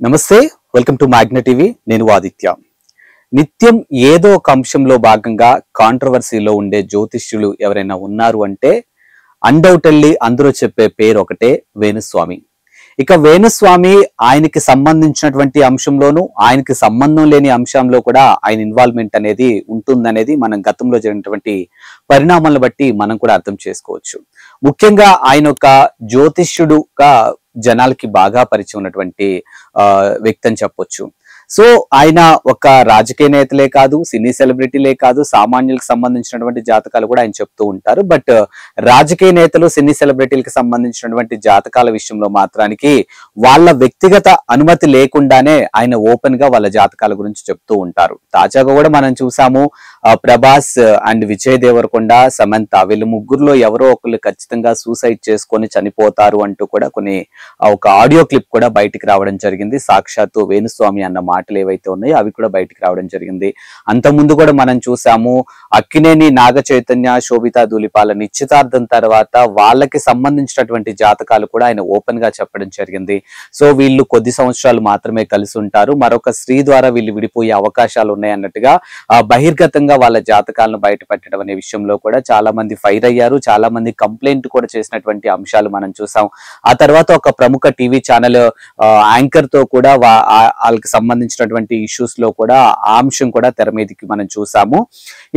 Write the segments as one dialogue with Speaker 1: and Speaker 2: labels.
Speaker 1: నమస్తే, welcome to Magna TV. నేను ఆదిత్య. నిత్యం ఏదో ఒక అంశంలో భాగంగా కాంట్రవర్సీలో ఉండే జ్యోతిష్యులు ఎవరైనా ఉన్నారు అంటే అన్డౌటెడ్లీ అందరూ చెప్పే పేరు ఒకటే, వేణుస్వామి. ఇక వేణుస్వామి ఆయనకి సంబంధించినటువంటి అంశంలోనూ ఆయనకి సంబంధం లేని అంశంలో కూడా ఆయన ఇన్వాల్వ్మెంట్ అనేది ఉంటుందనేది మనం గతంలో జరిగినటువంటి పరిణామాలను బట్టి మనం కూడా అర్థం చేసుకోవచ్చు. ముఖ్యంగా ఆయన ఒక జ్యోతిష్యుడుగా జనాలకి బాగా పరిచయం ఉన్నటువంటి వ్యక్తి అని చెప్పొచ్చు. సో ఆయన ఒక రాజకీయ నేతలే కాదు, సినీ సెలబ్రిటీలే కాదు, సామాన్యులకు సంబంధించినటువంటి జాతకాలు కూడా ఆయన చెప్తూ ఉంటారు. బట్ రాజకీయ నేతలు, సినీ సెలబ్రిటీలకు సంబంధించినటువంటి జాతకాల విషయంలో మాత్రానికి వాళ్ళ వ్యక్తిగత అనుమతి లేకుండానే ఆయన ఓపెన్ గా వాళ్ళ జాతకాల గురించి చెప్తూ ఉంటారు. తాజాగా కూడా మనం చూసాము, ప్రభాస్ అండ్ విజయ్ దేవరకొండ, సమంత వీళ్ళ ముగ్గురులో ఎవరో ఒకళ్ళు ఖచ్చితంగా సూసైడ్ చేసుకొని చనిపోతారు అంటూ కూడా ఒక ఆడియో క్లిప్ కూడా బయటికి రావడం జరిగింది. సాక్షాత్తు వేణుస్వామి అన్న మాటలు ఏవైతే ఉన్నాయో అవి కూడా బయటికి రావడం జరిగింది. అంతకుముందు కూడా మనం చూసాము, అక్కినేని నాగ చైతన్య, శోభితా ధూళిపాల నిశ్చితార్థం తర్వాత వాళ్ళకి సంబంధించినటువంటి జాతకాలు కూడా ఆయన ఓపెన్ గా చెప్పడం జరిగింది. సో వీళ్ళు కొద్ది సంవత్సరాలు మాత్రమే కలిసి ఉంటారు, మరొక స్త్రీ ద్వారా వీళ్ళు విడిపోయే అవకాశాలు ఉన్నాయన్నట్టుగా బహిర్గతంగా వాళ్ళ జాతకాలను బయట పెట్టడం అనే విషయంలో కూడా చాలా మంది ఫైర్ అయ్యారు. చాలా మంది కంప్లైంట్ కూడా చేసినటువంటి అంశాలు మనం చూసాం. ఆ తర్వాత ఒక ప్రముఖ టీవీ ఛానల్ యాంకర్ తో కూడా వాళ్ళకి సంబంధించినటువంటి ఇష్యూస్ లో కూడా ఆ అంశం కూడా తెర మీదకి మనం చూసాము.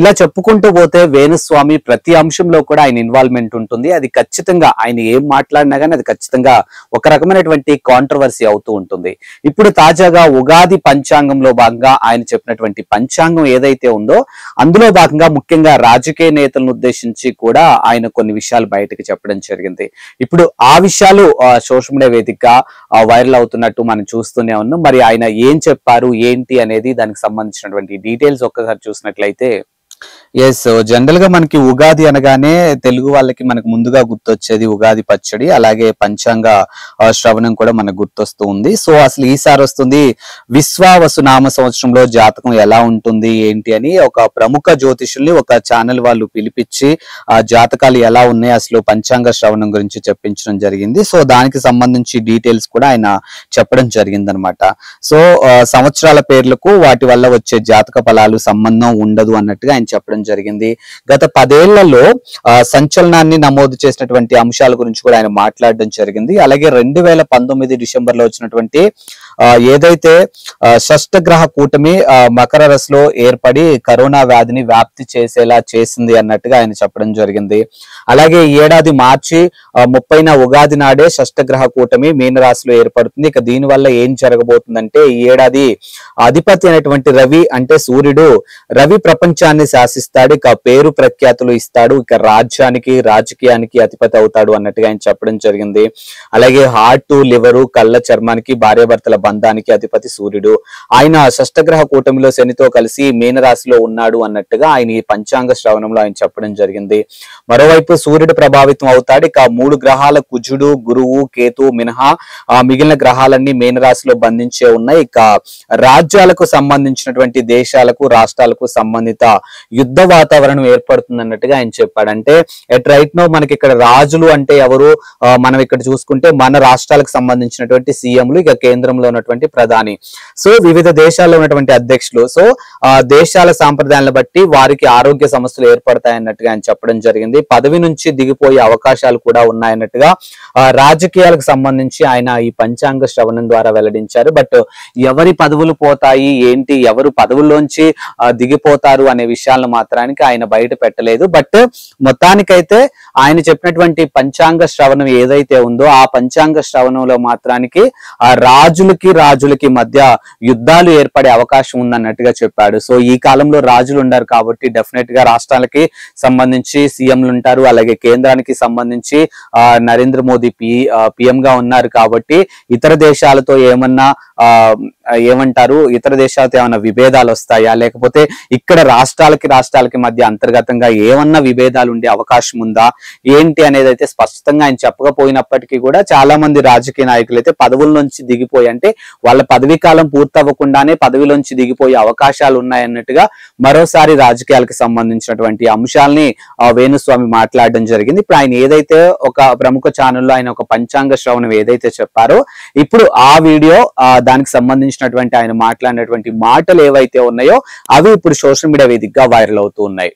Speaker 1: ఇలా చెప్పుకుంటూ పోతే వేణుస్వామి ప్రతి అంశంలో కూడా ఆయన ఇన్వాల్వ్మెంట్ ఉంటుంది. అది ఖచ్చితంగా ఆయన ఏం మాట్లాడినా కానీ అది ఖచ్చితంగా ఒక రకమైనటువంటి కాంట్రవర్సీ అవుతూ ఉంటుంది. ఇప్పుడు తాజాగా ఉగాది పంచాంగంలో భాగంగా ఆయన చెప్పినటువంటి పంచాంగం ఏదైతే ఉందో అందులో భాగంగా ముఖ్యంగా రాజకీయ నేతలను ఉద్దేశించి కూడా ఆయన కొన్ని విషయాలు బయటకు చెప్పడం జరిగింది. ఇప్పుడు ఆ విషయాలు సోషల్ మీడియా వేదికగా వైరల్ అవుతున్నట్టు మనం చూస్తూనే ఉన్నాం. మరి ఆయన ఏం చెప్పారు ఏంటి అనేది దానికి సంబంధించినటువంటి డీటెయిల్స్ ఒక్కసారి చూసినట్లయితే, జనరల్ గా మనకి ఉగాది అనగానే తెలుగు వాళ్ళకి మనకు ముందుగా గుర్తొచ్చేది ఉగాది పచ్చడి, అలాగే పంచాంగ శ్రవణం కూడా మనకు గుర్తొస్తూ ఉంది. సో అసలు ఈసారి వస్తుంది విశ్వావసు నామ సంవత్సరంలో జాతకం ఎలా ఉంటుంది ఏంటి అని ఒక ప్రముఖ జ్యోతిషుల్ని ఒక ఛానల్ వాళ్ళు పిలిపించి ఆ జాతకాలు ఎలా ఉన్నాయి, అసలు పంచాంగ శ్రవణం గురించి చెప్పించడం జరిగింది. సో దానికి సంబంధించి డీటెయిల్స్ కూడా ఆయన చెప్పడం జరిగింది అనమాట. సో సంవత్సరాల పేర్లకు వాటి వల్ల వచ్చే జాతక ఫలాలు సంబంధం ఉండదు అన్నట్టుగా ఆయన చెప్పడం జరిగింది. గత 10 ఏళ్లలో సంచలనాన్ని నమోదు చేసినటువంటి అంశాల గురించి కూడా ఆయన మాట్లాడడం జరిగింది. అలాగే 2019 డిసెంబర్లో వచ్చినటువంటి ఏదైతే షష్టగ్రహ కూటమి మకర రాశిలో ఏర్పడి కరోనా వ్యాధిని వ్యాప్తి చేసేలా చేసింది అన్నట్టుగా ఆయన చెప్పడం జరిగింది. అలాగే ఈ ఏడాది మార్చి 30న ఉగాది నాడే షష్టగ్రహ కూటమి మీనరాశిలో ఏర్పడుతుంది. ఇక దీని వల్ల ఏం జరగబోతుందంటే, ఈ ఏడాది అధిపతి అయినటువంటి రవి అంటే సూర్యుడు, రవి ప్రపంచాన్ని శాసిస్తాడు, ఇక పేరు ప్రఖ్యాతులు ఇస్తాడు, ఇక రాజ్యానికి రాజకీయానికి అధిపతి అవుతాడు అన్నట్టుగా ఆయన చెప్పడం జరిగింది. అలాగే హార్ట్, లివరు, కళ్ళ చర్మానికి, భార్యాభర్తల బంధానికి అధిపతి సూర్యుడు. ఆయన షష్టగ్రహ కూటమిలో శనితో కలిసి మీనరాశిలో ఉన్నాడు అన్నట్టుగా ఆయన ఈ పంచాంగ శ్రవణంలో ఆయన చెప్పడం జరిగింది. మరోవైపు సూర్యుడు ప్రభావితం అవుతాడు. ఇక 3 గ్రహాల కుజుడు, గురువు, కేతు మినహా మిగిలిన గ్రహాలన్నీ మీనరాశిలో బంధించే ఉన్నాయి. ఇక రాజ్యాలకు సంబంధించినటువంటి దేశాలకు, రాష్ట్రాలకు సంబంధిత యుద్ధ వాతావరణం ఏర్పడుతుంది అన్నట్టుగా ఆయన చెప్పాడు. అంటే ఎట్ రైట్ నో మనకి ఇక్కడ రాజులు అంటే ఎవరు, మనం ఇక్కడ చూసుకుంటే మన రాష్ట్రాలకు సంబంధించినటువంటి సీఎంలు, ఇక కేంద్రంలో ఉన్నటువంటి ప్రధాని, సో వివిధ దేశాల్లో ఉన్నటువంటి అధ్యక్షులు. సో దేశాల సాంప్రదాయాలను బట్టి వారికి ఆరోగ్య సమస్యలు ఏర్పడతాయి అన్నట్టుగా ఆయన చెప్పడం జరిగింది. పదవి నుంచి దిగిపోయే అవకాశాలు కూడా ఉన్నాయన్నట్టుగా రాజకీయాలకు సంబంధించి ఆయన ఈ పంచాంగ శ్రవణం ద్వారా వెల్లడించారు. బట్ ఎవరి పదవులు పోతాయి ఏంటి, ఎవరు పదవుల్లోంచి దిగిపోతారు అనే విషయాలను మాత్రానికి ఆయన బయట పెట్టలేదు. బట్ మొత్తానికైతే ఆయన చెప్పినటువంటి పంచాంగ శ్రవణం ఏదైతే ఉందో ఆ పంచాంగ శ్రవణంలో మాత్రానికి ఆ రాజులకి మధ్య యుద్ధాలు ఏర్పడే అవకాశం ఉందన్నట్టుగా చెప్పాడు. సో ఈ కాలంలో రాజులు ఉన్నారు కాబట్టి డెఫినెట్ గా రాష్ట్రాలకి సంబంధించి సీఎంలు ఉంటారు, అలాగే కేంద్రానికి సంబంధించి నరేంద్ర మోదీ పిఎం గా ఉన్నారు కాబట్టి ఇతర దేశాలతో ఏమంటారు, ఇతర దేశాలతో ఏమైనా విభేదాలు వస్తాయా, లేకపోతే ఇక్కడ రాష్ట్రాలకి మధ్య అంతర్గతంగా ఏమన్నా విభేదాలు ఉండే అవకాశం ఉందా, ఏంటి అనేది అయితే స్పష్టంగా ఆయన చెప్పకపోయినప్పటికీ కూడా చాలా మంది రాజకీయ నాయకులు అయితే పదవుల నుంచి దిగిపోయి, అంటే వాళ్ళ పదవీ కాలం పూర్తవ్వకుండానే పదవిలోంచి దిగిపోయే అవకాశాలు ఉన్నాయన్నట్టుగా మరోసారి రాజకీయాలకు సంబంధించినటువంటి అంశాలని వేణుస్వామి మాట్లాడడం జరిగింది. ఇప్పుడు ఆయన ఏదైతే ఒక ప్రముఖ ఛానల్లో ఆయన ఒక పంచాంగ శ్రవణం ఏదైతే చెప్పారో, ఇప్పుడు ఆ వీడియో దానికి సంబంధించినటువంటి ఆయన మాట్లాడినటువంటి మాటలు ఏవైతే ఉన్నాయో అవి ఇప్పుడు సోషల్ మీడియా వేదికగా వైరల్ అవుతూ ఉన్నాయి.